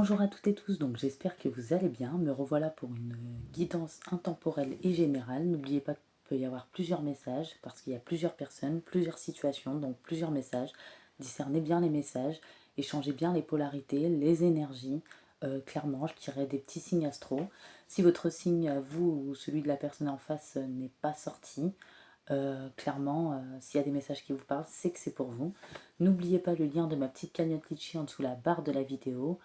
Bonjour à toutes et tous, donc j'espère que vous allez bien. Me revoilà pour une guidance intemporelle et générale. N'oubliez pas qu'il peut y avoir plusieurs messages parce qu'il y a plusieurs personnes, plusieurs situations, donc plusieurs messages. Discernez bien les messages, échangez bien les polarités, les énergies. Clairement, je dirais des petits signes astro. Si votre signe, à vous ou celui de la personne en face, n'est pas sorti, clairement, s'il y a des messages qui vous parlent, c'est que c'est pour vous. N'oubliez pas le lien de ma petite cagnotte Litchi en dessous la barre de la vidéo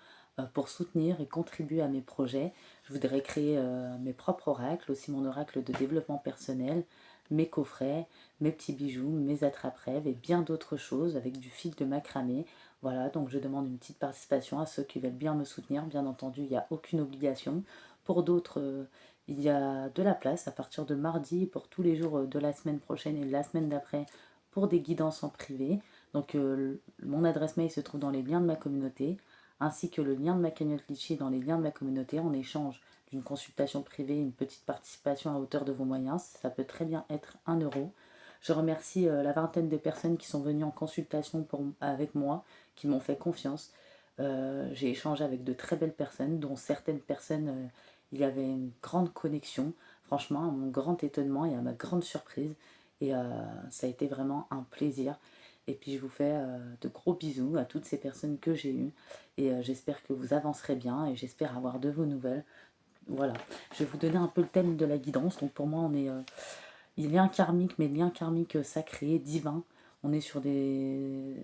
pour soutenir et contribuer à mes projets. Je voudrais créer mes propres oracles, aussi mon oracle de développement personnel, mes coffrets, mes petits bijoux, mes attrape-rêves et bien d'autres choses avec du fil de macramé. Voilà, donc je demande une petite participation à ceux qui veulent bien me soutenir. Bien entendu, il n'y a aucune obligation. Pour d'autres, il y a de la place à partir de mardi pour tous les jours de la semaine prochaine et de la semaine d'après pour des guidances en privé. Donc mon adresse mail se trouve dans les liens de ma communauté, ainsi que le lien de ma cagnotte Litchi dans les liens de ma communauté. En échange d'une consultation privée, une petite participation à hauteur de vos moyens, ça peut très bien être 1 euro. Je remercie la vingtaine de personnes qui sont venues en consultation avec moi, qui m'ont fait confiance. J'ai échangé avec de très belles personnes, dont certaines personnes, il y avait une grande connexion, franchement, à mon grand étonnement et à ma grande surprise. Et ça a été vraiment un plaisir. Et puis je vous fais de gros bisous à toutes ces personnes que j'ai eues. Et j'espère que vous avancerez bien et j'espère avoir de vos nouvelles. Voilà, je vais vous donner un peu le thème de la guidance. Donc pour moi, on est liens karmiques, mais liens karmiques sacrés, divins. On est sur des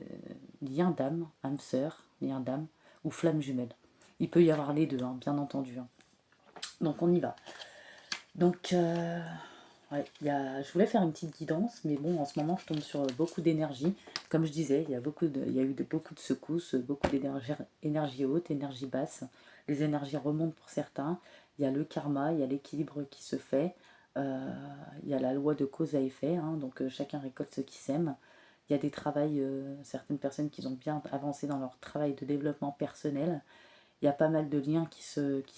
liens d'âme, âme sœur, liens d'âme ou flammes jumelles. Il peut y avoir les deux, hein, bien entendu. Hein. Donc on y va. Donc ouais, je voulais faire une petite guidance, mais bon, en ce moment, je tombe sur beaucoup d'énergie. Comme je disais, il y a eu beaucoup de secousses, beaucoup d'énergie énergie haute, énergie basse. Les énergies remontent pour certains. Il y a le karma, il y a l'équilibre qui se fait. Euh, il y a la loi de cause à effet, hein, donc chacun récolte ce qui sème. Il y a des travails, certaines personnes qui ont bien avancé dans leur travail de développement personnel. Il y a pas mal de liens qui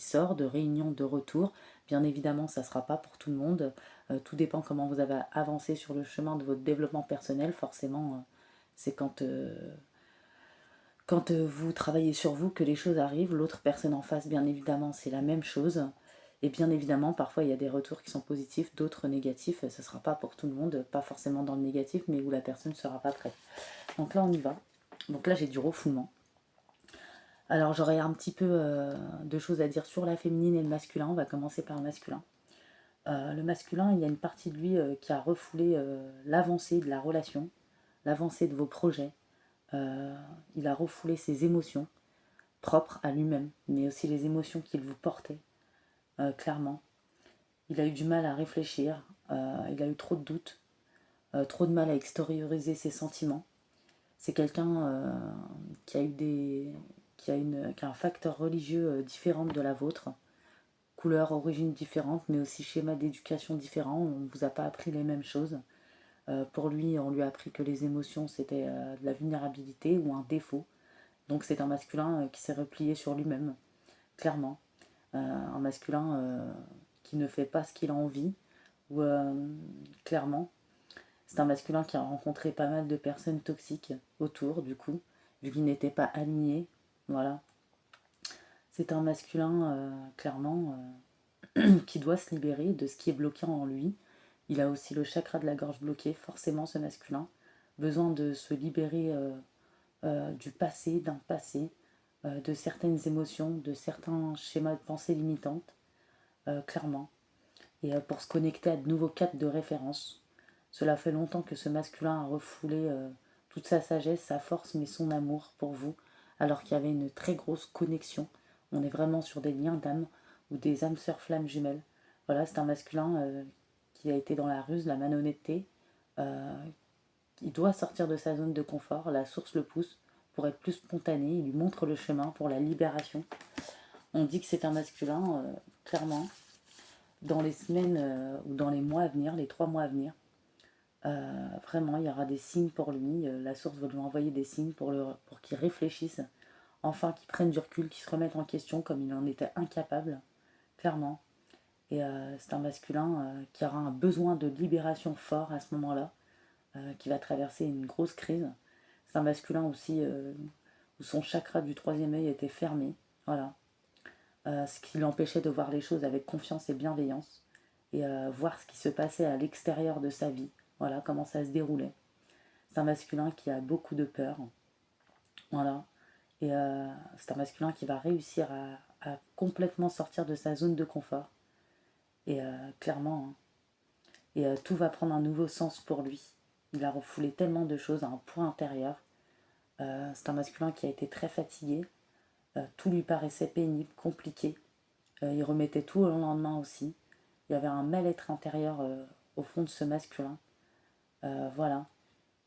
sortent, de réunions, de retours. Bien évidemment, ça ne sera pas pour tout le monde. Tout dépend comment vous avez avancé sur le chemin de votre développement personnel. Forcément, c'est quand vous travaillez sur vous que les choses arrivent. L'autre personne en face, bien évidemment, c'est la même chose. Et bien évidemment, parfois, il y a des retours qui sont positifs, d'autres négatifs. Ce ne sera pas pour tout le monde, pas forcément dans le négatif, mais où la personne ne sera pas prête. Donc là, on y va. Donc là, j'ai du refoulement. Alors j'aurais un petit peu de choses à dire sur la féminine et le masculin. On va commencer par le masculin. Le masculin, il y a une partie de lui qui a refoulé l'avancée de la relation, l'avancée de vos projets. Il a refoulé ses émotions propres à lui-même, mais aussi les émotions qu'il vous portait, clairement. Il a eu du mal à réfléchir, il a eu trop de doutes, trop de mal à extérioriser ses sentiments. C'est quelqu'un qui a eu qui a un facteur religieux différent de la vôtre, couleur, origine différente, mais aussi schéma d'éducation différent. On ne vous a pas appris les mêmes choses. Pour lui, on lui a appris que les émotions c'était de la vulnérabilité ou un défaut. Donc c'est un masculin qui s'est replié sur lui-même, clairement. Un masculin qui ne fait pas ce qu'il a envie, ou clairement. C'est un masculin qui a rencontré pas mal de personnes toxiques autour, du coup, vu qu'il n'était pas aligné. Voilà. C'est un masculin, clairement, qui doit se libérer de ce qui est bloqué en lui. Il a aussi le chakra de la gorge bloqué, forcément, ce masculin. Besoin de se libérer du passé, d'un passé, de certaines émotions, de certains schémas de pensée limitantes, clairement. Et pour se connecter à de nouveaux cadres de référence. Cela fait longtemps que ce masculin a refoulé toute sa sagesse, sa force, mais son amour pour vous, alors qu'il y avait une très grosse connexion. On est vraiment sur des liens d'âme ou des âmes sœurs flammes jumelles. Voilà, c'est un masculin qui a été dans la ruse, la malhonnêteté. Euh, il doit sortir de sa zone de confort, la source le pousse pour être plus spontané, il lui montre le chemin pour la libération. On dit que c'est un masculin, clairement, dans les semaines ou dans les mois à venir, les 3 mois à venir. Vraiment, il y aura des signes pour lui. La source va lui envoyer des signes pour qu'il réfléchisse, enfin qu'il prenne du recul, qu'il se remette en question comme il en était incapable, clairement. Et c'est un masculin qui aura un besoin de libération fort à ce moment-là, qui va traverser une grosse crise. C'est un masculin aussi où son chakra du troisième œil était fermé. Voilà. Ce qui l'empêchait de voir les choses avec confiance et bienveillance, et voir ce qui se passait à l'extérieur de sa vie, voilà, comment ça se déroulait. C'est un masculin qui a beaucoup de peur, voilà, et c'est un masculin qui va réussir à complètement sortir de sa zone de confort, et clairement, hein, et tout va prendre un nouveau sens pour lui. Il a refoulé tellement de choses à un point intérieur. C'est un masculin qui a été très fatigué, tout lui paraissait pénible, compliqué. Il remettait tout au lendemain aussi. Il y avait un mal-être intérieur au fond de ce masculin. Voilà.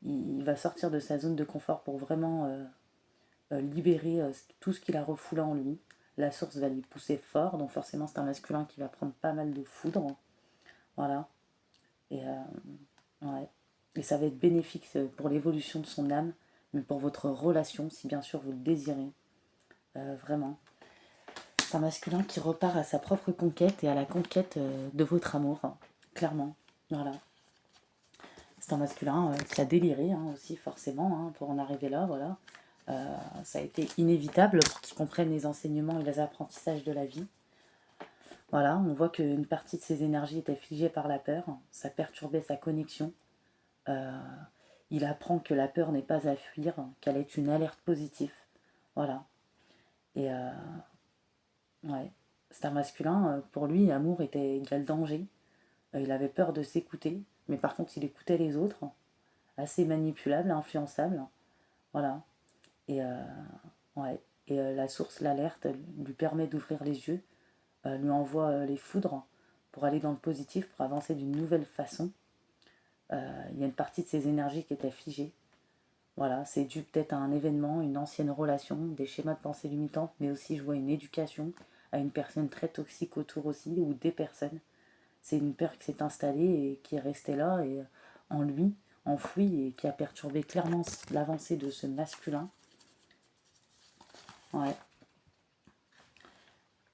Il va sortir de sa zone de confort pour vraiment libérer tout ce qu'il a refoulé en lui. La source va lui pousser fort, donc forcément c'est un masculin qui va prendre pas mal de foudre. Voilà. Et, ouais. Et ça va être bénéfique pour l'évolution de son âme, mais pour votre relation, si bien sûr vous le désirez. Vraiment. C'est un masculin qui repart à sa propre conquête et à la conquête de votre amour, hein, clairement. Voilà. C'est un masculin qui a déliré hein, aussi, forcément, hein, pour en arriver là, voilà. Ça a été inévitable pour qu'il comprenne les enseignements et les apprentissages de la vie. Voilà, on voit qu'une partie de ses énergies était figée par la peur, ça perturbait sa connexion. Il apprend que la peur n'est pas à fuir, qu'elle est une alerte positive. Voilà. Et ouais, c'est un masculin, pour lui, amour était égal danger. Il avait peur de s'écouter, mais par contre, il écoutait les autres, assez manipulable, influençable. Voilà. Et, ouais. Et la source, l'alerte, lui permet d'ouvrir les yeux, lui envoie les foudres pour aller dans le positif, pour avancer d'une nouvelle façon. Il y a une partie de ses énergies qui était figée. Voilà, c'est dû peut-être à un événement, une ancienne relation, des schémas de pensée limitantes, mais aussi je vois une éducation à une personne très toxique autour aussi, ou des personnes. C'est une peur qui s'est installée et qui est restée là, et en lui, enfouie, et qui a perturbé clairement l'avancée de ce masculin. Ouais.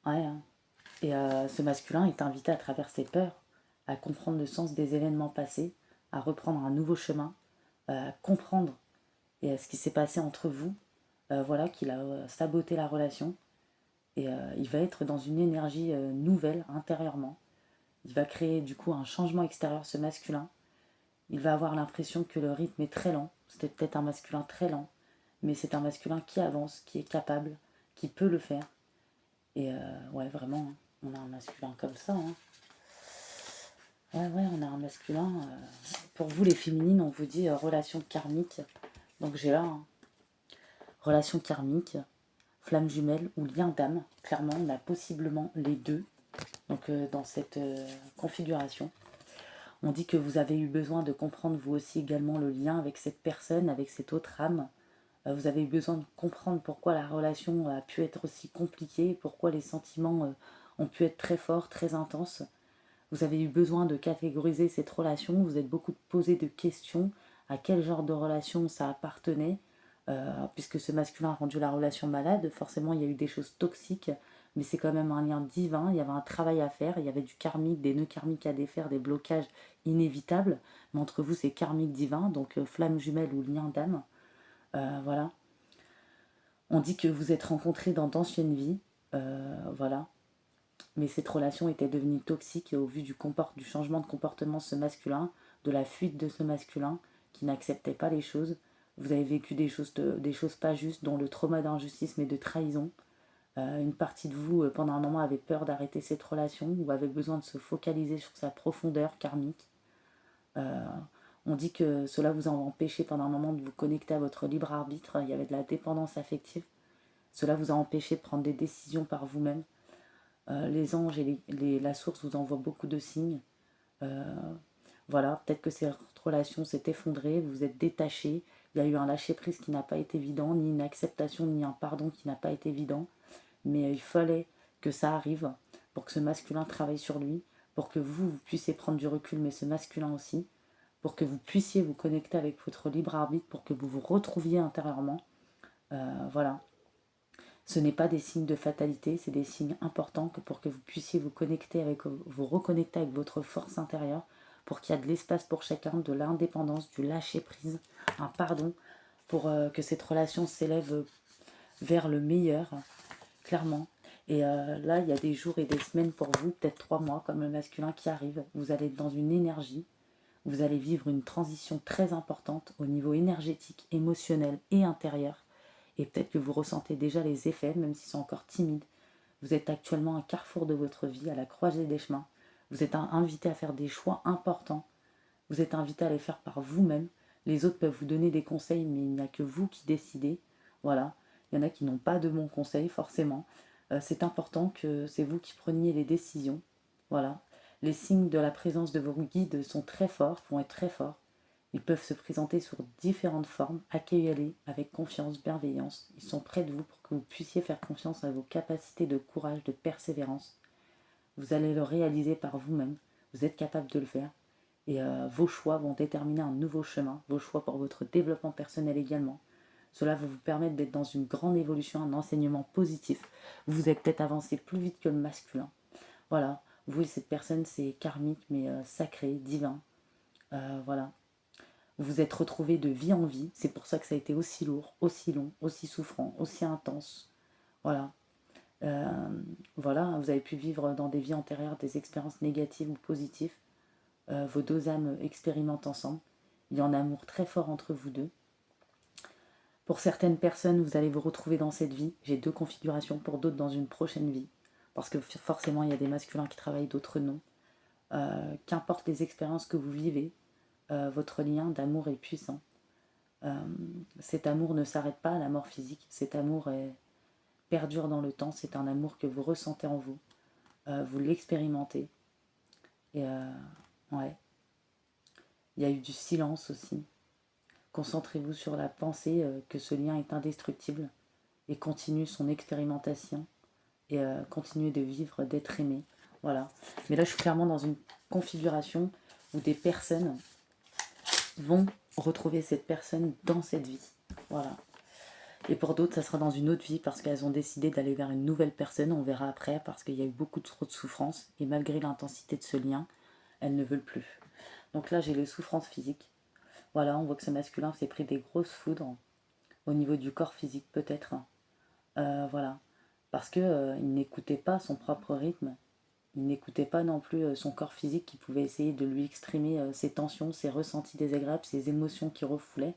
Ouais, hein. Et ce masculin est invité à travers ses peurs à comprendre le sens des événements passés, à reprendre un nouveau chemin, à comprendre ce qui s'est passé entre vous, voilà, qu'il a saboté la relation. Et il va être dans une énergie nouvelle intérieurement. Il va créer du coup un changement extérieur, ce masculin. Il va avoir l'impression que le rythme est très lent. C'était peut-être un masculin très lent, mais c'est un masculin qui avance, qui est capable, qui peut le faire. Et ouais, vraiment, hein, on a un masculin comme ça. Hein. Ouais, on a un masculin. Pour vous, les féminines, on vous dit relation karmique. Donc j'ai là, hein, relation karmique, flamme jumelle ou lien d'âme. Clairement, on a possiblement les deux. Donc dans cette configuration, on dit que vous avez eu besoin de comprendre vous aussi également le lien avec cette personne, avec cette autre âme. Vous avez eu besoin de comprendre pourquoi la relation a pu être aussi compliquée, pourquoi les sentiments ont pu être très forts, très intenses. Vous avez eu besoin de catégoriser cette relation, vous êtes beaucoup posé de questions, à quel genre de relation ça appartenait, puisque ce masculin a rendu la relation malade, forcément il y a eu des choses toxiques, mais c'est quand même un lien divin, il y avait un travail à faire, il y avait du karmique, des nœuds karmiques à défaire, des blocages inévitables, mais entre vous c'est karmique divin, donc flamme jumelle ou lien d'âme, voilà. On dit que vous êtes rencontrés dans d'anciennes vies, voilà. Mais cette relation était devenue toxique au vu du changement de comportement de ce masculin, de la fuite de ce masculin qui n'acceptait pas les choses. Vous avez vécu des choses pas justes, dont le trauma d'injustice mais de trahison. Une partie de vous, pendant un moment, avait peur d'arrêter cette relation ou avait besoin de se focaliser sur sa profondeur karmique. On dit que cela vous a empêché pendant un moment de vous connecter à votre libre arbitre. Il y avait de la dépendance affective. Cela vous a empêché de prendre des décisions par vous-même. Les anges et la source vous envoient beaucoup de signes. Voilà, peut-être que cette relation s'est effondrée, vous vous êtes détaché, il y a eu un lâcher-prise qui n'a pas été évident, ni une acceptation, ni un pardon qui n'a pas été évident. Mais il fallait que ça arrive pour que ce masculin travaille sur lui, pour que vous puissiez prendre du recul, mais ce masculin aussi, pour que vous puissiez vous connecter avec votre libre arbitre, pour que vous vous retrouviez intérieurement. Voilà. Ce n'est pas des signes de fatalité, c'est des signes importants pour que vous puissiez vous reconnecter avec votre force intérieure, pour qu'il y ait de l'espace pour chacun, de l'indépendance, du lâcher-prise, un pardon, pour que cette relation s'élève vers le meilleur, clairement. Et là, il y a des jours et des semaines pour vous, peut-être 3 mois, comme le masculin qui arrive. Vous allez être dans une énergie, vous allez vivre une transition très importante au niveau énergétique, émotionnel et intérieur. Et peut-être que vous ressentez déjà les effets, même si c'est encore timide. Vous êtes actuellement à un carrefour de votre vie, à la croisée des chemins. Vous êtes invité à faire des choix importants. Vous êtes invité à les faire par vous-même. Les autres peuvent vous donner des conseils, mais il n'y a que vous qui décidez. Voilà. Il y en a qui n'ont pas de bons conseils, forcément. C'est important que c'est vous qui preniez les décisions. Voilà. Les signes de la présence de vos guides sont très forts, vont être très forts. Ils peuvent se présenter sous différentes formes. Accueillez-les avec confiance, bienveillance. Ils sont près de vous pour que vous puissiez faire confiance à vos capacités de courage, de persévérance. Vous allez le réaliser par vous-même. Vous êtes capable de le faire. Et vos choix vont déterminer un nouveau chemin. Vos choix pour votre développement personnel également. Cela va vous permettre d'être dans une grande évolution, un enseignement positif. Vous êtes peut-être avancé plus vite que le masculin. Voilà. Vous, cette personne, c'est karmique, mais sacré, divin. Voilà. Vous vous êtes retrouvé de vie en vie. C'est pour ça que ça a été aussi lourd, aussi long, aussi souffrant, aussi intense. Voilà. Euh, voilà, vous avez pu vivre dans des vies antérieures des expériences négatives ou positives. Vos deux âmes expérimentent ensemble. Il y a un amour très fort entre vous deux. Pour certaines personnes, vous allez vous retrouver dans cette vie. J'ai 2 configurations, pour d'autres dans une prochaine vie. Parce que forcément, il y a des masculins qui travaillent, d'autres non. Qu'importe les expériences que vous vivez, votre lien d'amour est puissant. Cet amour ne s'arrête pas à la mort physique. Cet amour perdure dans le temps. C'est un amour que vous ressentez en vous. Vous l'expérimentez. Et ouais. Il y a eu du silence aussi. Concentrez-vous sur la pensée que ce lien est indestructible et continue son expérimentation et continuez de vivre, d'être aimé. Voilà. Mais là, je suis clairement dans une configuration où des personnes vont retrouver cette personne dans cette vie. Voilà. Et pour d'autres, ça sera dans une autre vie parce qu'elles ont décidé d'aller vers une nouvelle personne. On verra après parce qu'il y a eu beaucoup trop de souffrance. Et malgré l'intensité de ce lien, elles ne veulent plus. Donc là, j'ai les souffrances physiques. Voilà, on voit que ce masculin s'est pris des grosses foudres au niveau du corps physique peut-être. Voilà. Parce que il n'écoutait pas son propre rythme. Il n'écoutait pas non plus son corps physique qui pouvait essayer de lui exprimer ses tensions, ses ressentis désagréables, ses émotions qui refoulaient.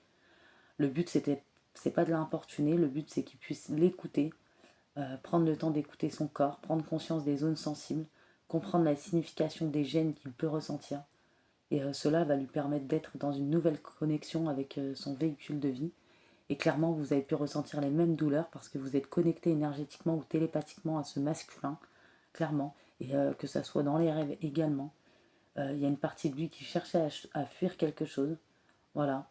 Le but, c'est pas de l'importuner, le but, c'est qu'il puisse l'écouter, prendre le temps d'écouter son corps, prendre conscience des zones sensibles, comprendre la signification des gènes qu'il peut ressentir. Et cela va lui permettre d'être dans une nouvelle connexion avec son véhicule de vie. Et clairement, vous avez pu ressentir les mêmes douleurs parce que vous êtes connecté énergétiquement ou télépathiquement à ce masculin, clairement. Et que ça soit dans les rêves également. Il y a une partie de lui qui cherchait à fuir quelque chose. Voilà.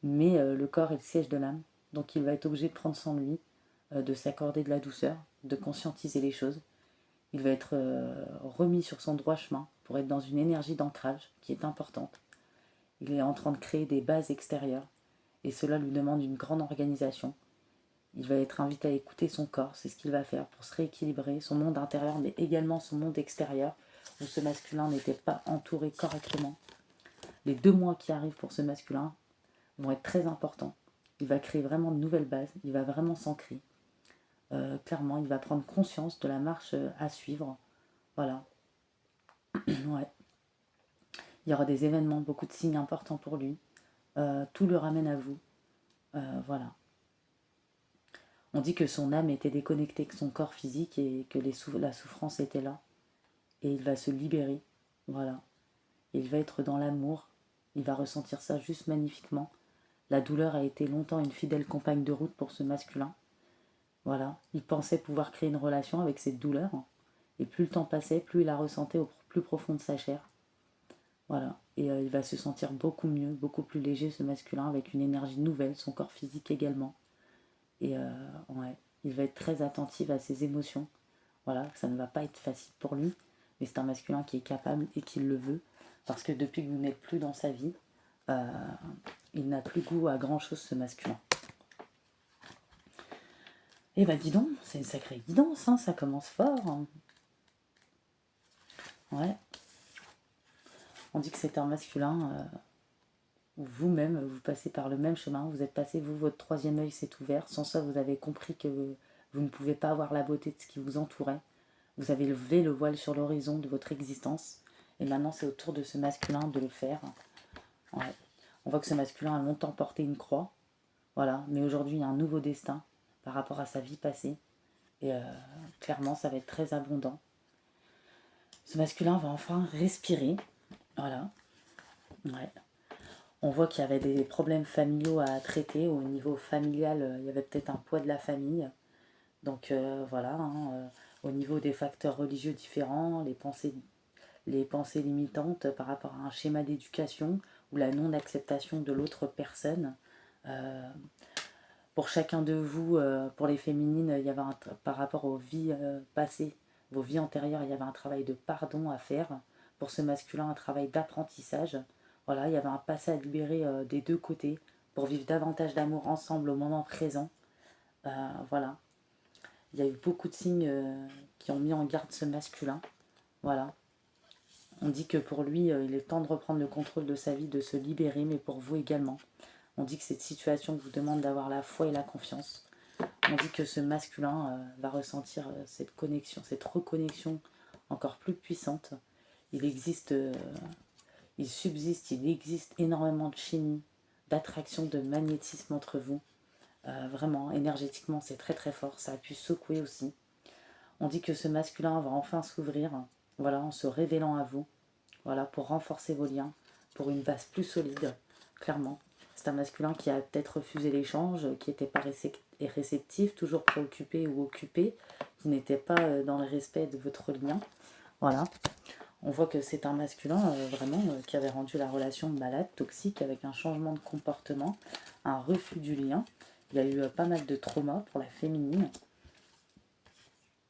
Mais le corps est le siège de l'âme. Donc il va être obligé de prendre soin de lui, de s'accorder de la douceur, de conscientiser les choses. Il va être remis sur son droit chemin pour être dans une énergie d'ancrage qui est importante. Il est en train de créer des bases extérieures et cela lui demande une grande organisation. Il va être invité à écouter son corps, c'est ce qu'il va faire pour se rééquilibrer, son monde intérieur mais également son monde extérieur où ce masculin n'était pas entouré correctement. Les 2 mois qui arrivent pour ce masculin vont être très importants. Il va créer vraiment de nouvelles bases, il va vraiment s'ancrer. Clairement, il va prendre conscience de la marche à suivre. Voilà. Ouais. Il y aura des événements, beaucoup de signes importants pour lui. Tout le ramène à vous. Voilà. On dit que son âme était déconnectée avec son corps physique et que la souffrance était là. Et il va se libérer. Voilà. Et il va être dans l'amour. Il va ressentir ça juste magnifiquement. La douleur a été longtemps une fidèle compagne de route pour ce masculin. Voilà. Il pensait pouvoir créer une relation avec cette douleur. Et plus le temps passait, plus il la ressentait au plus profond de sa chair. Voilà. Et il va se sentir beaucoup mieux, beaucoup plus léger ce masculin, avec une énergie nouvelle, son corps physique également. Et ouais, il va être très attentif à ses émotions. Voilà, ça ne va pas être facile pour lui, mais c'est un masculin qui est capable et qui le veut. Parce que depuis que vous n'êtes plus dans sa vie, euh, il n'a plus goût à grand chose ce masculin. Et bah dis donc, c'est une sacrée guidance, hein, ça commence fort. Hein. Ouais. On dit que c'est un masculin où vous-même, vous passez par le même chemin, vous êtes passé, vous, votre 3e œil s'est ouvert. Sans ça, vous avez compris que vous ne pouvez pas voir la beauté de ce qui vous entourait. Vous avez levé le voile sur l'horizon de votre existence. Et maintenant, c'est au tour de ce masculin de le faire. Ouais. On voit que ce masculin a longtemps porté une croix. Voilà. Mais aujourd'hui, il y a un nouveau destin par rapport à sa vie passée. Et clairement, ça va être très abondant. Ce masculin va enfin respirer. Voilà. Ouais. On voit qu'il y avait des problèmes familiaux à traiter. Au niveau familial, il y avait peut-être un poids de la famille. Donc voilà, hein, au niveau des facteurs religieux différents, les pensées limitantes par rapport à un schéma d'éducation ou la non-acceptation de l'autre personne. Pour chacun de vous, pour les féminines, il y avait par rapport aux vies passées, vos vies antérieures, il y avait un travail de pardon à faire. Pour ce masculin, un travail d'apprentissage. Voilà, il y avait un passé à libérer des deux côtés pour vivre davantage d'amour ensemble au moment présent. Voilà. Il y a eu beaucoup de signes qui ont mis en garde ce masculin. Voilà. On dit que pour lui, il est temps de reprendre le contrôle de sa vie, de se libérer, mais pour vous également. On dit que cette situation vous demande d'avoir la foi et la confiance. On dit que ce masculin va ressentir cette connexion, cette reconnexion encore plus puissante. Il existe, il subsiste, il existe énormément de chimie, d'attraction, de magnétisme entre vous. Vraiment, énergétiquement, c'est très très fort. Ça a pu secouer aussi. On dit que ce masculin va enfin s'ouvrir, voilà, en se révélant à vous, voilà, pour renforcer vos liens, pour une base plus solide, clairement. C'est un masculin qui a peut-être refusé l'échange, qui n'était pas réceptif, toujours préoccupé ou occupé, qui n'était pas dans le respect de votre lien. Voilà. On voit que c'est un masculin vraiment qui avait rendu la relation malade, toxique, avec un changement de comportement, un refus du lien. Il y a eu pas mal de traumas pour la féminine.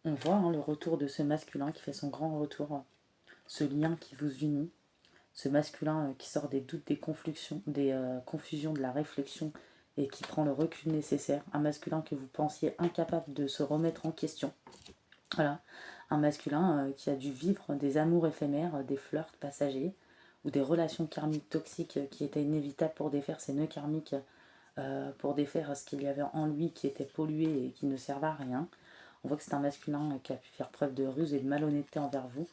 On voit le retour de ce masculin qui fait son grand retour, ce lien qui vous unit, ce masculin qui sort des doutes, des confusions, de la réflexion et qui prend le recul nécessaire, un masculin que vous pensiez incapable de se remettre en question. Voilà, un masculin qui a dû vivre des amours éphémères, des flirts passagers ou des relations karmiques toxiques qui étaient inévitables pour défaire ces nœuds karmiques, pour défaire ce qu'il y avait en lui qui était pollué et qui ne servait à rien. On voit que c'est un masculin qui a pu faire preuve de ruse et de malhonnêteté envers vous.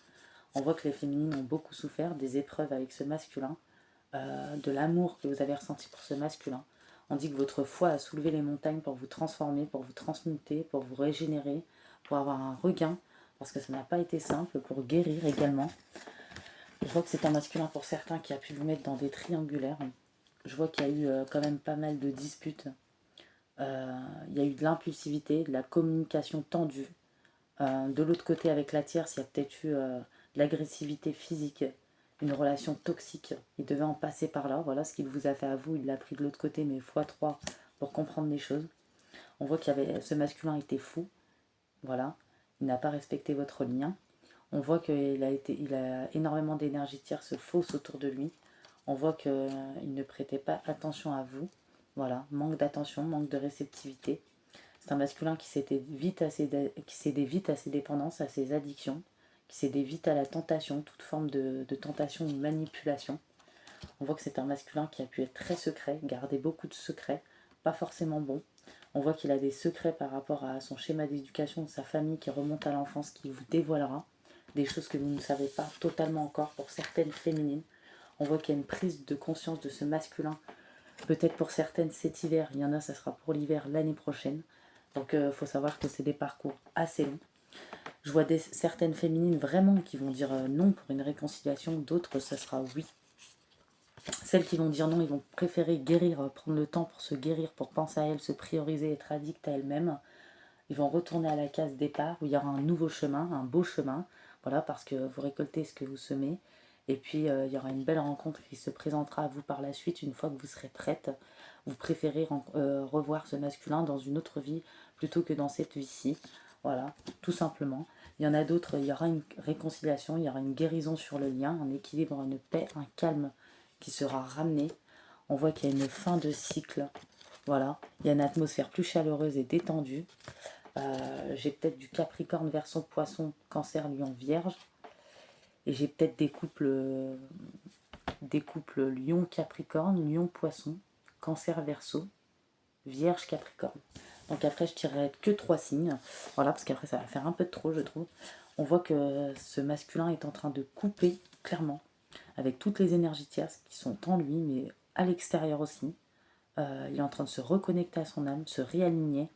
On voit que les féminines ont beaucoup souffert des épreuves avec ce masculin, de l'amour que vous avez ressenti pour ce masculin. On dit que votre foi a soulevé les montagnes pour vous transformer, pour vous transmuter, pour vous régénérer, pour avoir un regain, parce que ça n'a pas été simple, pour guérir également. Je vois que c'est un masculin pour certains qui a pu vous mettre dans des triangulaires. Je vois qu'il y a eu quand même pas mal de disputes. Il y a eu de l'impulsivité, de la communication tendue. De l'autre côté, avec la tierce, il y a peut-être eu de l'agressivité physique, une relation toxique. Il devait en passer par là. Voilà ce qu'il vous a fait à vous. Il l'a pris de l'autre côté, mais x3 pour comprendre les choses. On voit ce masculin était fou. Voilà. Il n'a pas respecté votre lien. On voit qu'il a énormément d'énergie tierce fausse autour de lui. On voit qu'il ne prêtait pas attention à vous. Voilà, manque d'attention, manque de réceptivité. C'est un masculin qui cédait vite à ses dépendances, à ses addictions, qui cédait vite à la tentation, toute forme de tentation ou de manipulation. On voit que c'est un masculin qui a pu être très secret, garder beaucoup de secrets, pas forcément bon. On voit qu'il a des secrets par rapport à son schéma d'éducation de sa famille qui remonte à l'enfance, qui vous dévoilera. Des choses que vous ne savez pas totalement encore pour certaines féminines. On voit qu'il y a une prise de conscience de ce masculin. Peut-être pour certaines cet hiver, il y en a ça sera pour l'hiver l'année prochaine. Donc il faut savoir que c'est des parcours assez longs. Je vois certaines féminines vraiment qui vont dire non pour une réconciliation, d'autres ça sera oui. Celles qui vont dire non, ils vont préférer guérir, prendre le temps pour se guérir, pour penser à elles, se prioriser, être addict à elles-mêmes. Ils vont retourner à la case départ où il y aura un nouveau chemin, un beau chemin, voilà, parce que vous récoltez ce que vous semez. Et puis il y aura une belle rencontre qui se présentera à vous par la suite une fois que vous serez prête. Vous préférez revoir ce masculin dans une autre vie plutôt que dans cette vie-ci. Voilà, tout simplement. Il y en a d'autres, il y aura une réconciliation, il y aura une guérison sur le lien, un équilibre, une paix, un calme qui sera ramené. On voit qu'il y a une fin de cycle. Voilà, il y a une atmosphère plus chaleureuse et détendue. J'ai peut-être du Capricorne verso Poisson, Cancer, Lion, Vierge. Et j'ai peut-être des couples Lion, Capricorne, Lion, Poisson, Cancer, Verseau, Vierge, Capricorne. Donc après, je tirerai que 3 signes. Voilà, parce qu'après, ça va faire un peu de trop, je trouve. On voit que ce masculin est en train de couper, clairement, avec toutes les énergies tierces qui sont en lui, mais à l'extérieur aussi. Il est en train de se reconnecter à son âme, se réaligner.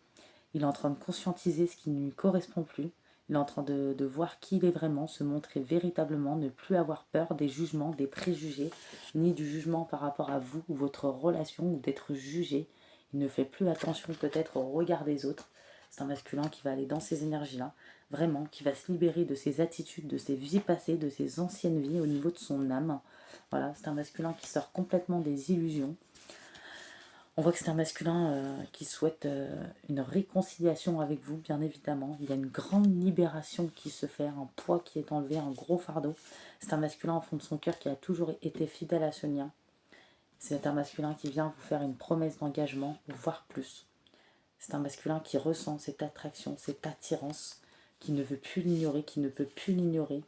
Il est en train de conscientiser ce qui ne lui correspond plus. Il est en train de voir qui il est vraiment, se montrer véritablement, ne plus avoir peur des jugements, des préjugés, ni du jugement par rapport à vous ou votre relation, ou d'être jugé. Il ne fait plus attention peut-être au regard des autres. C'est un masculin qui va aller dans ces énergies-là, vraiment, qui va se libérer de ses attitudes, de ses vies passées, de ses anciennes vies au niveau de son âme. Voilà, c'est un masculin qui sort complètement des illusions. On voit que c'est un masculin qui souhaite une réconciliation avec vous, bien évidemment. Il y a une grande libération qui se fait, un poids qui est enlevé, un gros fardeau. C'est un masculin au fond de son cœur qui a toujours été fidèle à ce lien. C'est un masculin qui vient vous faire une promesse d'engagement, voire plus. C'est un masculin qui ressent cette attraction, cette attirance, qui ne veut plus l'ignorer, qui ne peut plus l'ignorer,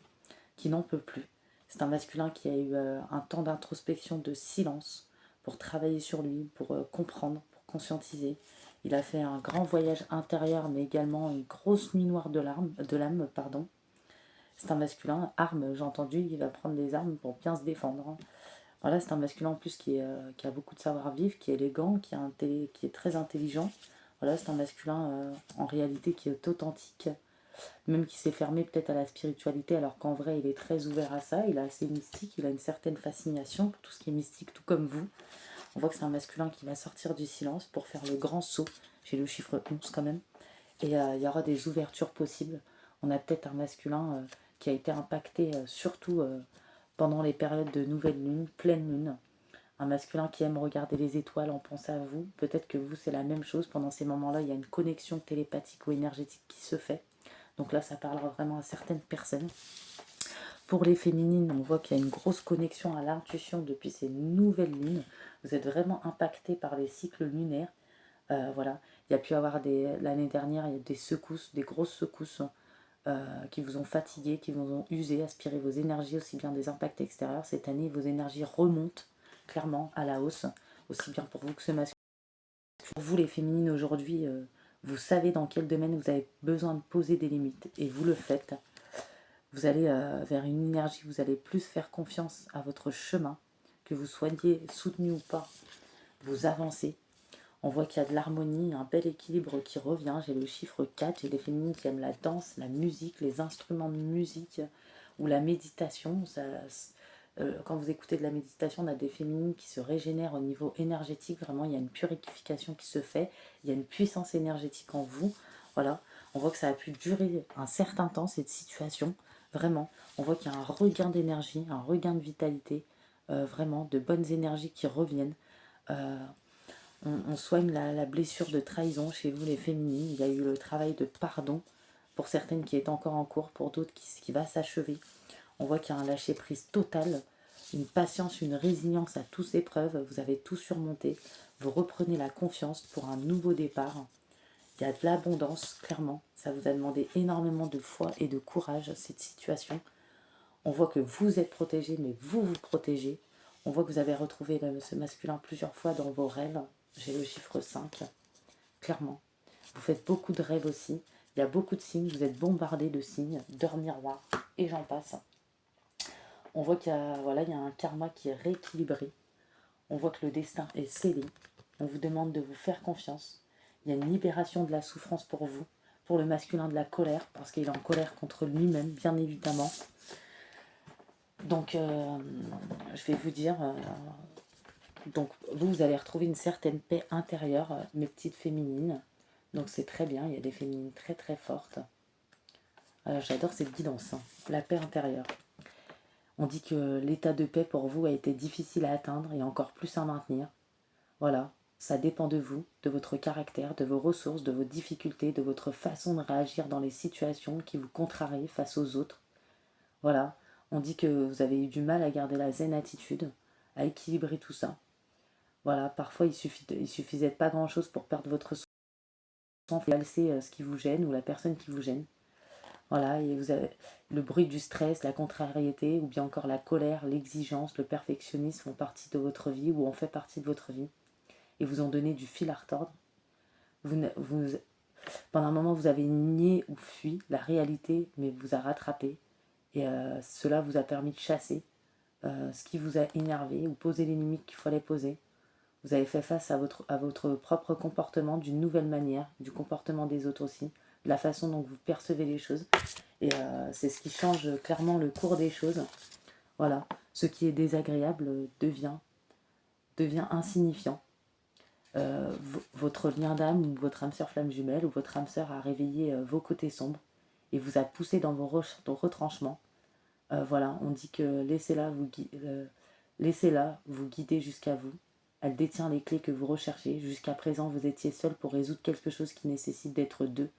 qui n'en peut plus. C'est un masculin qui a eu un temps d'introspection, de silence, pour travailler sur lui, pour comprendre, pour conscientiser. Il a fait un grand voyage intérieur, mais également une grosse nuit noire de l'âme. C'est un masculin, arme, j'ai entendu, il va prendre des armes pour bien se défendre. Hein. Voilà, c'est un masculin en plus qui a beaucoup de savoir-vivre, qui est élégant, qui est très intelligent. Voilà, c'est un masculin en réalité qui est authentique, même qui s'est fermé peut-être à la spiritualité, alors qu'en vrai il est très ouvert à ça, il est assez mystique, il a une certaine fascination pour tout ce qui est mystique, tout comme vous. On voit que c'est un masculin qui va sortir du silence pour faire le grand saut, j'ai le chiffre 11 quand même, et il y aura des ouvertures possibles. On a peut-être un masculin qui a été impacté surtout pendant les périodes de nouvelle lune, pleine lune, un masculin qui aime regarder les étoiles en pensant à vous. Peut-être que vous, c'est la même chose. Pendant ces moments-là, il y a une connexion télépathique ou énergétique qui se fait. Donc là, ça parlera vraiment à certaines personnes. Pour les féminines, on voit qu'il y a une grosse connexion à l'intuition depuis ces nouvelles lunes. Vous êtes vraiment impacté par les cycles lunaires. Voilà. Il y a pu avoir l'année dernière, il y a des secousses, des grosses secousses qui vous ont fatigué, qui vous ont usé, aspiré vos énergies, aussi bien des impacts extérieurs. Cette année, vos énergies remontent clairement à la hausse, aussi bien pour vous que ce masculin. Pour vous les féminines aujourd'hui, vous savez dans quel domaine vous avez besoin de poser des limites et vous le faites. Vous allez vers une énergie, vous allez plus faire confiance à votre chemin, que vous soyez soutenu ou pas, vous avancez. On voit qu'il y a de l'harmonie, un bel équilibre qui revient. J'ai le chiffre 4, j'ai des féminines qui aiment la danse, la musique, les instruments de musique ou la méditation. Quand vous écoutez de la méditation, on a des féminines qui se régénèrent au niveau énergétique. Vraiment, il y a une purification qui se fait. Il y a une puissance énergétique en vous. Voilà, on voit que ça a pu durer un certain temps, cette situation. Vraiment, on voit qu'il y a un regain d'énergie, un regain de vitalité. Vraiment, de bonnes énergies qui reviennent. On soigne la blessure de trahison chez vous les féminines. Il y a eu le travail de pardon pour certaines qui est encore en cours, pour d'autres qui va s'achever. On voit qu'il y a un lâcher-prise total, une patience, une résilience à toutes épreuves. Vous avez tout surmonté. Vous reprenez la confiance pour un nouveau départ. Il y a de l'abondance, clairement. Ça vous a demandé énormément de foi et de courage, cette situation. On voit que vous êtes protégé, mais vous vous protégez. On voit que vous avez retrouvé ce masculin plusieurs fois dans vos rêves. J'ai le chiffre 5, clairement. Vous faites beaucoup de rêves aussi. Il y a beaucoup de signes. Vous êtes bombardé de signes, d'heures miroirs, et j'en passe. On voit qu'il y a, voilà, il y a un karma qui est rééquilibré. On voit que le destin est scellé. On vous demande de vous faire confiance. Il y a une libération de la souffrance pour vous. Pour le masculin, de la colère, parce qu'il est en colère contre lui-même, bien évidemment. Donc, je vais vous dire, donc vous allez retrouver une certaine paix intérieure, mes petites féminines. Donc c'est très bien, il y a des féminines très très fortes. J'adore cette guidance, hein, la paix intérieure. On dit que l'état de paix pour vous a été difficile à atteindre et encore plus à maintenir. Voilà, ça dépend de vous, de votre caractère, de vos ressources, de vos difficultés, de votre façon de réagir dans les situations qui vous contrarient face aux autres. Voilà, on dit que vous avez eu du mal à garder la zen attitude, à équilibrer tout ça. Voilà, parfois il suffisait de pas grand chose pour perdre votre sang, valser ce qui vous gêne ou la personne qui vous gêne. Voilà, et vous avez le bruit du stress, la contrariété, ou bien encore la colère, l'exigence, le perfectionnisme font partie de votre vie ou ont fait partie de votre vie et vous ont donné du fil à retordre. Pendant un moment, vous avez nié ou fui la réalité, mais vous a rattrapé. Et cela vous a permis de chasser ce qui vous a énervé ou poser les limites qu'il fallait poser. Vous avez fait face à votre propre comportement d'une nouvelle manière, du comportement des autres aussi, de la façon dont vous percevez les choses. Et c'est ce qui change clairement le cours des choses. Voilà, ce qui est désagréable devient insignifiant. Votre lien d'âme ou votre âme sœur flamme jumelle ou votre âme sœur a réveillé vos côtés sombres et vous a poussé dans vos retranchements. Voilà, on dit que laissez-la vous guider jusqu'à vous. Elle détient les clés que vous recherchez. Jusqu'à présent, vous étiez seul pour résoudre quelque chose qui nécessite d'être deux.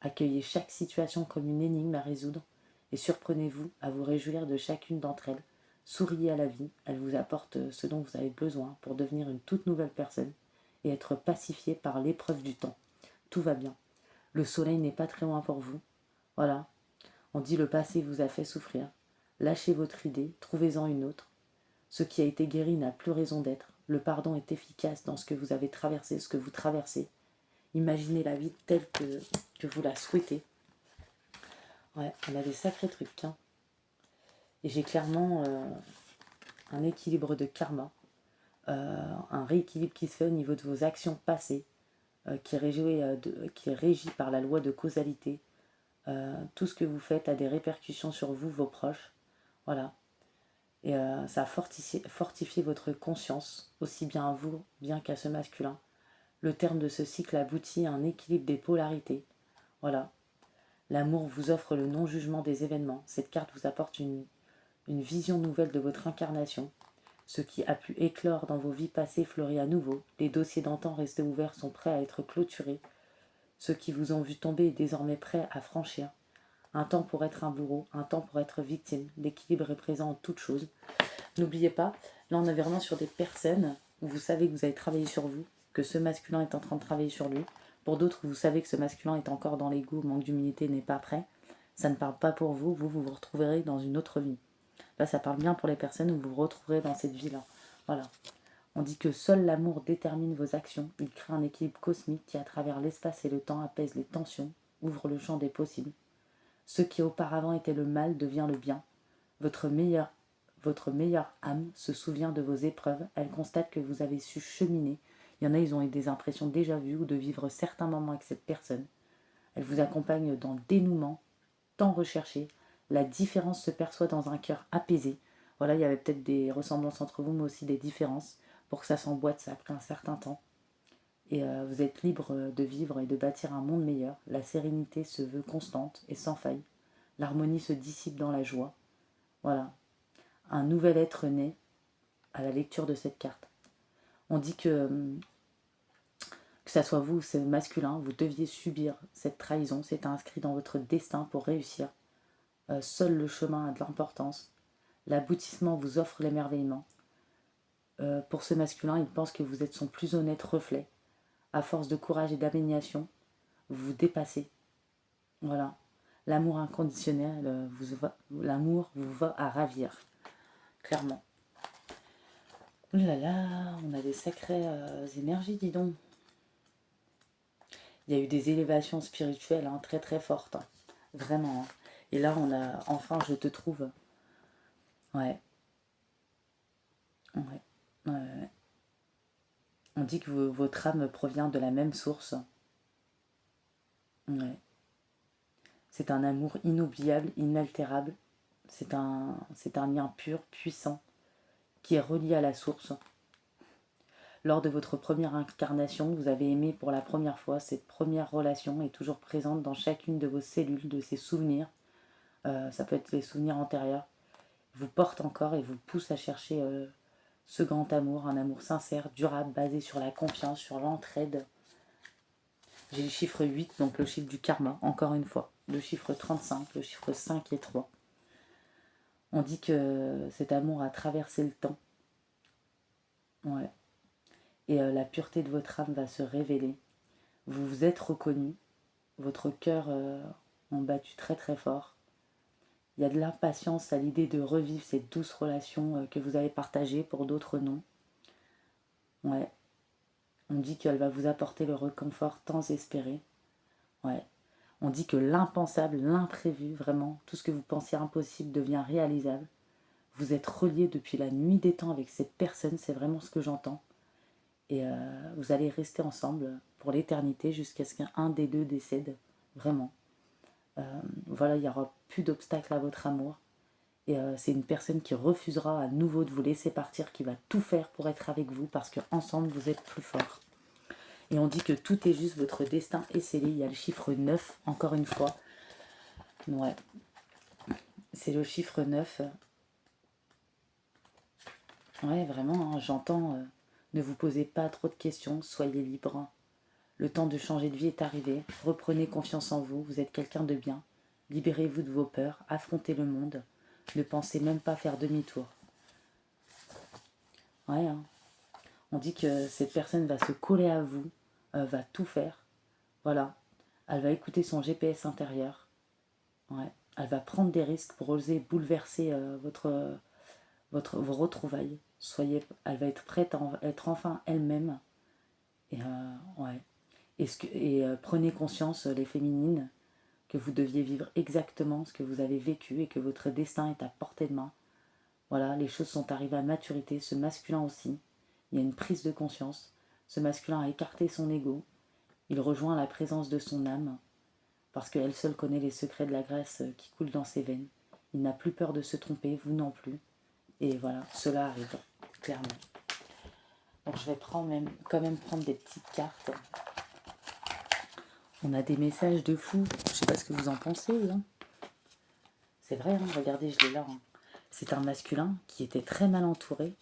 Accueillez chaque situation comme une énigme à résoudre et surprenez-vous à vous réjouir de chacune d'entre elles. Souriez à la vie, elle vous apporte ce dont vous avez besoin pour devenir une toute nouvelle personne et être pacifié par l'épreuve du temps. Tout va bien. Le soleil n'est pas très loin pour vous. Voilà. On dit le passé vous a fait souffrir. Lâchez votre idée, trouvez-en une autre. Ce qui a été guéri n'a plus raison d'être. Le pardon est efficace dans ce que vous avez traversé, ce que vous traversez. Imaginez la vie telle que vous la souhaitez. Ouais, on a des sacrés trucs. Hein. Et j'ai clairement un équilibre de karma, un rééquilibre qui se fait au niveau de vos actions passées, qui est régi par la loi de causalité. Tout ce que vous faites a des répercussions sur vous, vos proches. Voilà. Et ça a fortifié votre conscience, aussi bien à vous, bien qu'à ce masculin. Le terme de ce cycle aboutit à un équilibre des polarités. Voilà. L'amour vous offre le non-jugement des événements. Cette carte vous apporte une vision nouvelle de votre incarnation. Ce qui a pu éclore dans vos vies passées fleurit à nouveau. Les dossiers d'antan restés ouverts sont prêts à être clôturés. Ceux qui vous ont vu tomber est désormais prêt à franchir. Un temps pour être un bourreau, un temps pour être victime. L'équilibre est présent en toutes choses. N'oubliez pas, là on est vraiment sur des personnes où vous savez que vous avez travaillé sur vous, que ce masculin est en train de travailler sur lui. Pour d'autres, vous savez que ce masculin est encore dans l'ego, manque d'humilité, n'est pas prêt. Ça ne parle pas pour vous, vous vous retrouverez dans une autre vie. Là, ça parle bien pour les personnes où vous vous retrouverez dans cette vie-là. Voilà. On dit que seul l'amour détermine vos actions. Il crée un équilibre cosmique qui, à travers l'espace et le temps, apaise les tensions, ouvre le champ des possibles. Ce qui auparavant était le mal devient le bien. Votre meilleure âme se souvient de vos épreuves. Elle constate que vous avez su cheminer. Il y en a, ils ont eu des impressions déjà vues ou de vivre certains moments avec cette personne. Elle vous accompagne dans le dénouement, tant recherché. La différence se perçoit dans un cœur apaisé. Voilà, il y avait peut-être des ressemblances entre vous, mais aussi des différences. Pour que ça s'emboîte, ça a pris un certain temps. Et vous êtes libre de vivre et de bâtir un monde meilleur. La sérénité se veut constante et sans faille. L'harmonie se dissipe dans la joie. Voilà. Un nouvel être naît à la lecture de cette carte. On dit que ça soit vous ou c'est masculin, vous deviez subir cette trahison. C'est inscrit dans votre destin pour réussir. Seul le chemin a de l'importance. L'aboutissement vous offre l'émerveillement. Pour ce masculin, il pense que vous êtes son plus honnête reflet. À force de courage et d'abnégation, vous vous dépassez. Voilà. L'amour inconditionnel, l'amour vous va à ravir. Clairement. Oh là là, on a des sacrées énergies, dis donc. Il y a eu des élévations spirituelles hein, très très fortes. Hein. Vraiment. Hein. Et là, on a enfin, je te trouve. Ouais. Ouais. Ouais. On dit que votre âme provient de la même source. Ouais. C'est un amour inoubliable, inaltérable. C'est un lien pur, puissant, qui est relié à la source. Lors de votre première incarnation, vous avez aimé pour la première fois. Cette première relation est toujours présente dans chacune de vos cellules, de ces souvenirs. Ça peut être les souvenirs antérieurs. Vous porte encore et vous pousse à chercher ce grand amour, un amour sincère, durable, basé sur la confiance, sur l'entraide. J'ai le chiffre 8, donc le chiffre du karma, encore une fois. Le chiffre 35, le chiffre 5 et 3. On dit que cet amour a traversé le temps. Ouais. Et la pureté de votre âme va se révéler. Vous vous êtes reconnu. Votre cœur ont battu très très fort. Il y a de l'impatience à l'idée de revivre cette douce relation que vous avez partagée, pour d'autres non. Ouais. On dit qu'elle va vous apporter le réconfort tant espéré. Ouais. On dit que l'impensable, l'imprévu, vraiment, tout ce que vous pensiez impossible devient réalisable. Vous êtes reliés depuis la nuit des temps avec cette personne, c'est vraiment ce que j'entends. Et vous allez rester ensemble pour l'éternité jusqu'à ce qu'un des deux décède, vraiment. Voilà, il n'y aura plus d'obstacles à votre amour. Et c'est une personne qui refusera à nouveau de vous laisser partir, qui va tout faire pour être avec vous, parce qu'ensemble, vous êtes plus forts. Et on dit que tout est juste, votre destin est scellé. Il y a le chiffre 9, encore une fois. Ouais, c'est le chiffre 9. Ouais, vraiment, hein, j'entends. Ne vous posez pas trop de questions, soyez libre. Le temps de changer de vie est arrivé. Reprenez confiance en vous, vous êtes quelqu'un de bien. Libérez-vous de vos peurs, affrontez le monde. Ne pensez même pas faire demi-tour. Ouais, hein. On dit que cette personne va se coller à vous, va tout faire. Voilà. Elle va écouter son GPS intérieur. Ouais. Elle va prendre des risques pour oser bouleverser vos retrouvailles. Elle va être prête à être enfin elle-même. Et ouais. Prenez conscience, les féminines, que vous deviez vivre exactement ce que vous avez vécu et que votre destin est à portée de main. Voilà, les choses sont arrivées à maturité, ce masculin aussi. Il y a une prise de conscience. Ce masculin a écarté son ego. Il rejoint la présence de son âme, parce qu'elle seule connaît les secrets de la grâce qui coule dans ses veines. Il n'a plus peur de se tromper, vous non plus. Et voilà, cela arrive, clairement. Donc je vais quand même prendre des petites cartes. On a des messages de fous. Je sais pas ce que vous en pensez. Hein. C'est vrai, hein, regardez, je l'ai là. Hein. C'est un masculin qui était très mal entouré.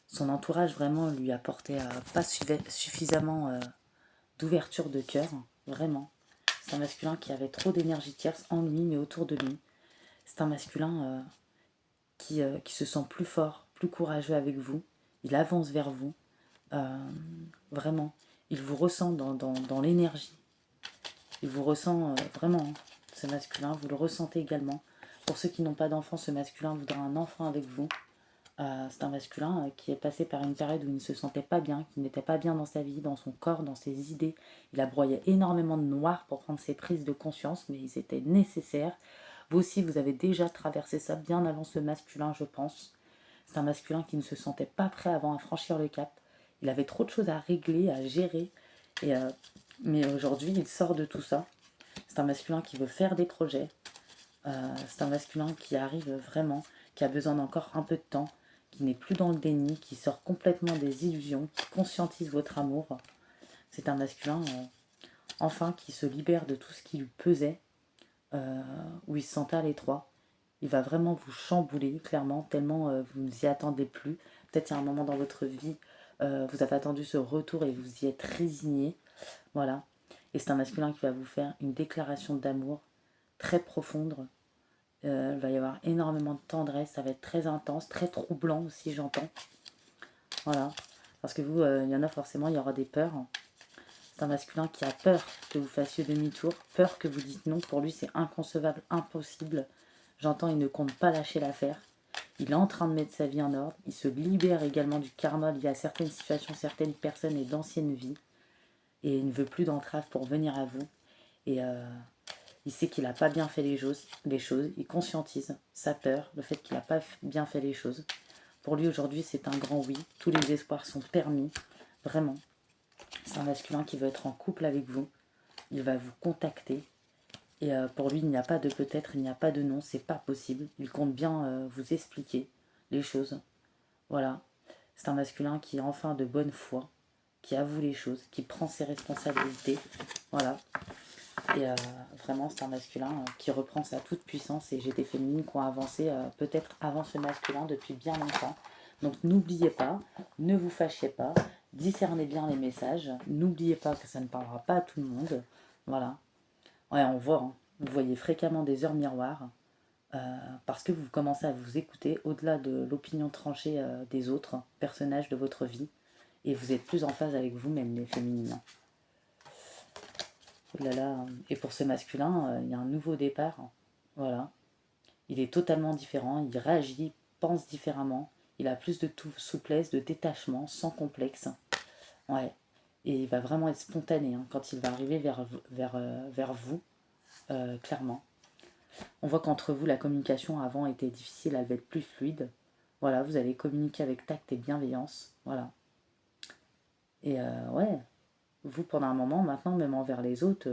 Son entourage vraiment lui apportait pas suffisamment d'ouverture de cœur. Vraiment. C'est un masculin qui avait trop d'énergie tierce en lui, mais autour de lui. C'est un masculin qui se sent plus fort, plus courageux avec vous. Il avance vers vous. Vraiment. Il vous ressent dans l'énergie. Il vous ressent vraiment, ce masculin. Vous le ressentez également. Pour ceux qui n'ont pas d'enfant, ce masculin voudra un enfant avec vous. C'est un masculin qui est passé par une période où il ne se sentait pas bien, qui n'était pas bien dans sa vie, dans son corps, dans ses idées. Il a broyé énormément de noir pour prendre ses prises de conscience, mais ils étaient nécessaires. Vous aussi, vous avez déjà traversé ça bien avant ce masculin, je pense. C'est un masculin qui ne se sentait pas prêt avant à franchir le cap. Il avait trop de choses à régler, à gérer. Mais aujourd'hui, il sort de tout ça. C'est un masculin qui veut faire des projets. C'est un masculin qui arrive vraiment, qui a besoin d'encore un peu de temps, qui n'est plus dans le déni, qui sort complètement des illusions, qui conscientise votre amour. C'est un masculin, enfin, qui se libère de tout ce qui lui pesait, où il se sentait à l'étroit. Il va vraiment vous chambouler, clairement, tellement vous ne vous y attendez plus. Peut-être il y a un moment dans votre vie, vous avez attendu ce retour et vous y êtes résigné. Voilà. Et c'est un masculin qui va vous faire une déclaration d'amour très profonde. Il va y avoir énormément de tendresse, ça va être très intense, très troublant aussi, j'entends. Voilà. Parce que vous, il y en a forcément, il y aura des peurs. C'est un masculin qui a peur que vous fassiez demi-tour, peur que vous dites non. Pour lui, c'est inconcevable, impossible. J'entends, il ne compte pas lâcher l'affaire. Il est en train de mettre sa vie en ordre. Il se libère également du karma lié à certaines situations, certaines personnes et d'anciennes vies. Et il ne veut plus d'entrave pour venir à vous. Et il sait qu'il n'a pas bien fait les choses. Il conscientise sa peur, le fait qu'il n'a pas bien fait les choses. Pour lui, aujourd'hui, c'est un grand oui. Tous les espoirs sont permis. Vraiment. C'est un masculin qui veut être en couple avec vous. Il va vous contacter. Et pour lui, il n'y a pas de peut-être, il n'y a pas de non. C'est pas possible. Il compte bien vous expliquer les choses. Voilà. C'est un masculin qui est enfin de bonne foi, qui avoue les choses, qui prend ses responsabilités. Voilà. Et vraiment, c'est un masculin qui reprend sa toute puissance. Et j'ai des féminines qui ont avancé peut-être avant ce masculin depuis bien longtemps. Donc n'oubliez pas, ne vous fâchez pas, discernez bien les messages. N'oubliez pas que ça ne parlera pas à tout le monde. Voilà. Ouais, on voit. Hein. Vous voyez fréquemment des heures miroirs. Parce que vous commencez à vous écouter au-delà de l'opinion tranchée des autres personnages de votre vie. Et vous êtes plus en phase avec vous-même, les féminines. Oh là là. Et pour ce masculin, il y a un nouveau départ. Voilà. Il est totalement différent, il réagit, pense différemment. Il a plus de souplesse, de détachement, sans complexe. Ouais. Et il va vraiment être spontané hein, quand il va arriver vers vous, clairement. On voit qu'entre vous, la communication avant était difficile, elle va être plus fluide. Voilà, vous allez communiquer avec tact et bienveillance. Voilà. Et ouais, vous, pendant un moment, maintenant, même envers les autres,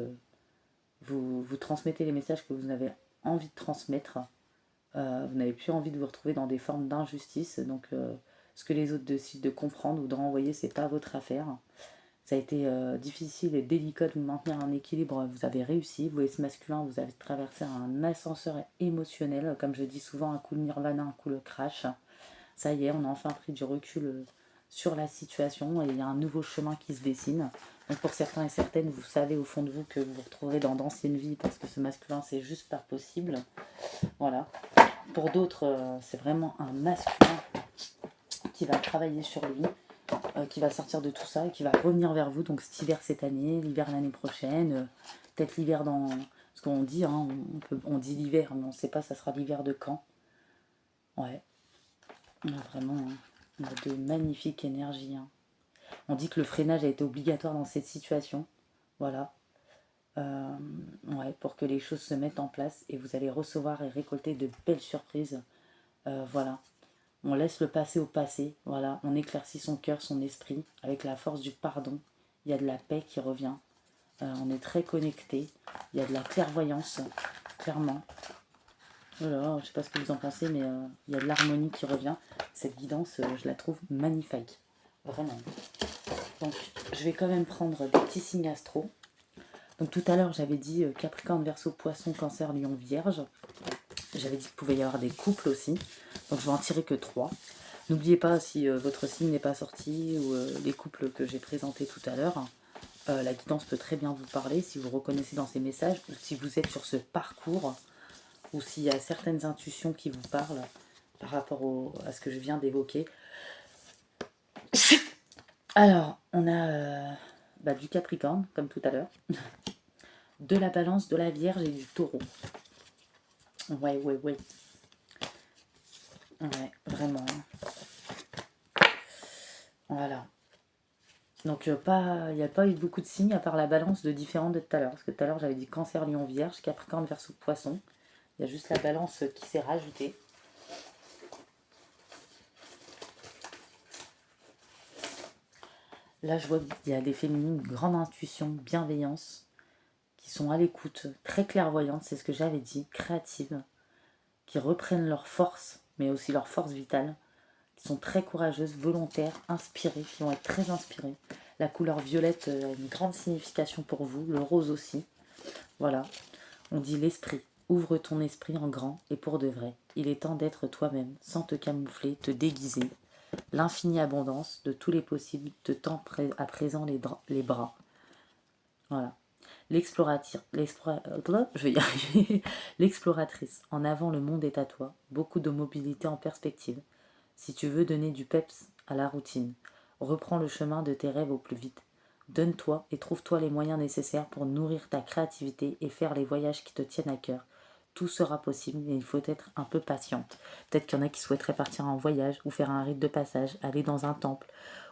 vous transmettez les messages que vous avez envie de transmettre. Vous n'avez plus envie de vous retrouver dans des formes d'injustice. Donc, ce que les autres décident de comprendre ou de renvoyer, c'est pas votre affaire. Ça a été difficile et délicat de maintenir un équilibre. Vous avez réussi. Vous, ce masculin, vous avez traversé un ascenseur émotionnel. Comme je dis souvent, un coup de nirvana, un coup le crash. Ça y est, on a enfin pris du recul sur la situation et il y a un nouveau chemin qui se dessine. Donc pour certains et certaines, vous savez au fond de vous que vous vous retrouverez dans d'anciennes vies parce que ce masculin, c'est juste pas possible. Voilà. Pour d'autres, c'est vraiment un masculin qui va travailler sur lui, qui va sortir de tout ça et qui va revenir vers vous. Donc cet hiver cette année, l'hiver l'année prochaine, peut-être l'hiver dans... Ce qu'on dit, hein, on dit l'hiver, mais on ne sait pas ça sera l'hiver de quand. Ouais, on a vraiment on a de magnifiques énergies. Hein. On dit que le freinage a été obligatoire dans cette situation. Voilà. Ouais, pour que les choses se mettent en place et vous allez recevoir et récolter de belles surprises. Voilà. On laisse le passé au passé. Voilà. On éclaircit son cœur, son esprit avec la force du pardon. Il y a de la paix qui revient. On est très connecté. Il y a de la clairvoyance, clairement. Voilà, je sais pas ce que vous en pensez, mais il y a de l'harmonie qui revient. Cette guidance, je la trouve magnifique. Vraiment. Donc, je vais quand même prendre des petits signes astro. Donc, tout à l'heure, j'avais dit Capricorne, Verseau, Poisson, Cancer, Lion, Vierge. J'avais dit qu'il pouvait y avoir des couples aussi. Donc, je vais en tirer que 3. N'oubliez pas, si votre signe n'est pas sorti, ou les couples que j'ai présentés tout à l'heure, la guidance peut très bien vous parler si vous reconnaissez dans ces messages, ou si vous êtes sur ce parcours, ou s'il y a certaines intuitions qui vous parlent par rapport à ce que je viens d'évoquer. Alors, on a du Capricorne, comme tout à l'heure, de la Balance, de la Vierge et du Taureau. Ouais. Ouais, vraiment. Voilà. Donc, il n'y a pas eu beaucoup de signes, à part la Balance de différents de tout à l'heure. Parce que tout à l'heure, j'avais dit Cancer, Lion, Vierge, Capricorne, Verseau, Poisson. Il y a juste la Balance qui s'est rajoutée. Là, je vois qu'il y a des féminines, grande intuition, bienveillance, qui sont à l'écoute, très clairvoyantes, c'est ce que j'avais dit, créatives, qui reprennent leur force, mais aussi leur force vitale, qui sont très courageuses, volontaires, inspirées, qui vont être très inspirées. La couleur violette a une grande signification pour vous, le rose aussi. Voilà, on dit l'esprit. Ouvre ton esprit en grand et pour de vrai. Il est temps d'être toi-même, sans te camoufler, te déguiser. L'infinie abondance de tous les possibles te tend à présent les bras. Voilà. Je vais y arriver. L'exploratrice. En avant, le monde est à toi. Beaucoup de mobilité en perspective. Si tu veux donner du peps à la routine, reprends le chemin de tes rêves au plus vite. Donne-toi et trouve-toi les moyens nécessaires pour nourrir ta créativité et faire les voyages qui te tiennent à cœur. Tout sera possible, mais il faut être un peu patiente. Peut-être qu'il y en a qui souhaiteraient partir en voyage ou faire un rite de passage, aller dans un temple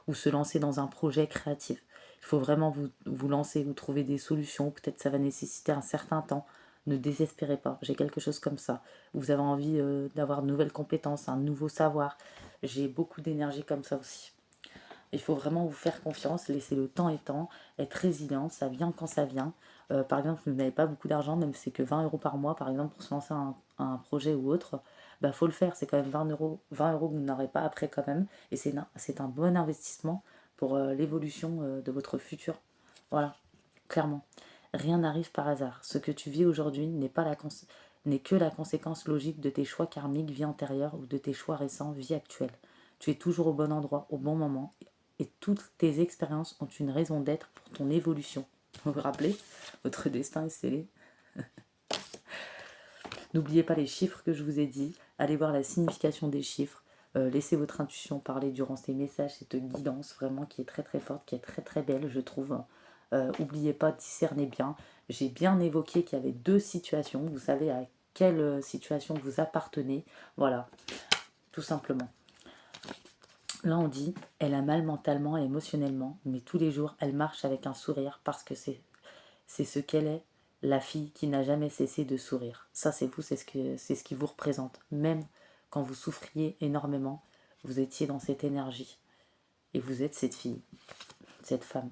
ou se lancer dans un projet créatif. Il faut vraiment vous lancer, vous trouver des solutions. Peut-être ça va nécessiter un certain temps. Ne désespérez pas, j'ai quelque chose comme ça. Vous avez envie d'avoir de nouvelles compétences, un nouveau savoir. J'ai beaucoup d'énergie comme ça aussi. Il faut vraiment vous faire confiance, laisser le temps étant, être résilient, ça vient quand ça vient. Par exemple, si vous n'avez pas beaucoup d'argent, même si c'est que 20 euros par mois, par exemple, pour se lancer un projet ou autre, faut le faire. C'est quand même 20 euros que vous n'aurez pas après quand même. Et c'est un bon investissement pour l'évolution de votre futur. Voilà, clairement. Rien n'arrive par hasard. Ce que tu vis aujourd'hui n'est que la conséquence logique de tes choix karmiques, vie antérieure ou de tes choix récents, vie actuelle. Tu es toujours au bon endroit, au bon moment, et toutes tes expériences ont une raison d'être pour ton évolution. Vous vous rappelez, votre destin est scellé. N'oubliez pas les chiffres que je vous ai dit, allez voir la signification des chiffres, laissez votre intuition parler durant ces messages, cette guidance vraiment qui est très très forte, qui est très très belle je trouve. N'oubliez pas, discernez bien. J'ai bien évoqué qu'il y avait 2 situations, vous savez à quelle situation vous appartenez, voilà, tout simplement. Là, on dit, elle a mal mentalement et émotionnellement, mais tous les jours, elle marche avec un sourire parce que c'est ce qu'elle est, la fille qui n'a jamais cessé de sourire. Ça, c'est vous, c'est ce qui vous représente. Même quand vous souffriez énormément, vous étiez dans cette énergie. Et vous êtes cette fille, cette femme.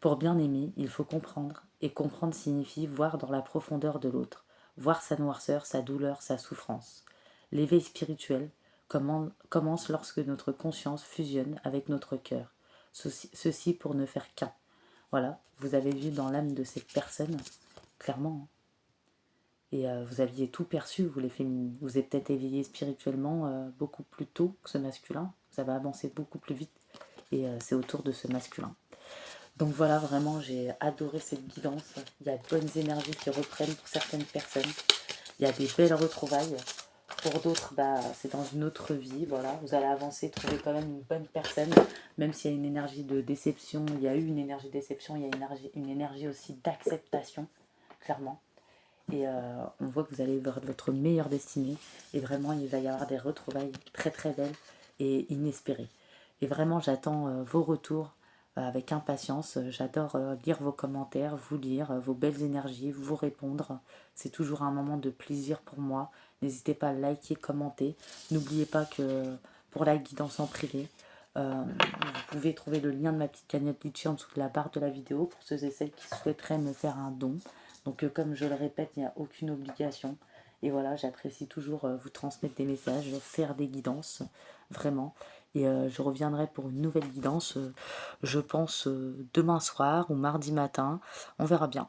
Pour bien aimer, il faut comprendre, et comprendre signifie voir dans la profondeur de l'autre, voir sa noirceur, sa douleur, sa souffrance. L'éveil spirituel commence lorsque notre conscience fusionne avec notre cœur, ceci pour ne faire qu'un. Voilà, vous avez vu dans l'âme de cette personne, clairement, hein. Et vous aviez tout perçu, vous les féminines. Vous êtes peut-être éveillé spirituellement beaucoup plus tôt que ce masculin. Vous avez avancé beaucoup plus vite. Et c'est autour de ce masculin. Donc voilà, vraiment, j'ai adoré cette guidance. Il y a de bonnes énergies qui reprennent pour certaines personnes. Il y a des belles retrouvailles. Pour d'autres, bah, c'est dans une autre vie. Voilà, vous allez avancer, trouver quand même une bonne personne. Même s'il y a une énergie de déception, il y a eu une énergie de déception, il y a une énergie aussi d'acceptation, clairement. Et on voit que vous allez vers votre meilleure destinée. Et vraiment, il va y avoir des retrouvailles très très belles et inespérées. Et vraiment, j'attends vos retours avec impatience. J'adore lire vos commentaires, vous lire, vos belles énergies, vous répondre. C'est toujours un moment de plaisir pour moi. N'hésitez pas à liker, commenter. N'oubliez pas que pour la guidance en privé, vous pouvez trouver le lien de ma petite cagnotte Litchi en dessous de la barre de la vidéo pour ceux et celles qui souhaiteraient me faire un don. Donc comme je le répète, il n'y a aucune obligation. Et voilà, j'apprécie toujours vous transmettre des messages, faire des guidances, vraiment. Et je reviendrai pour une nouvelle guidance, je pense demain soir ou mardi matin. On verra bien.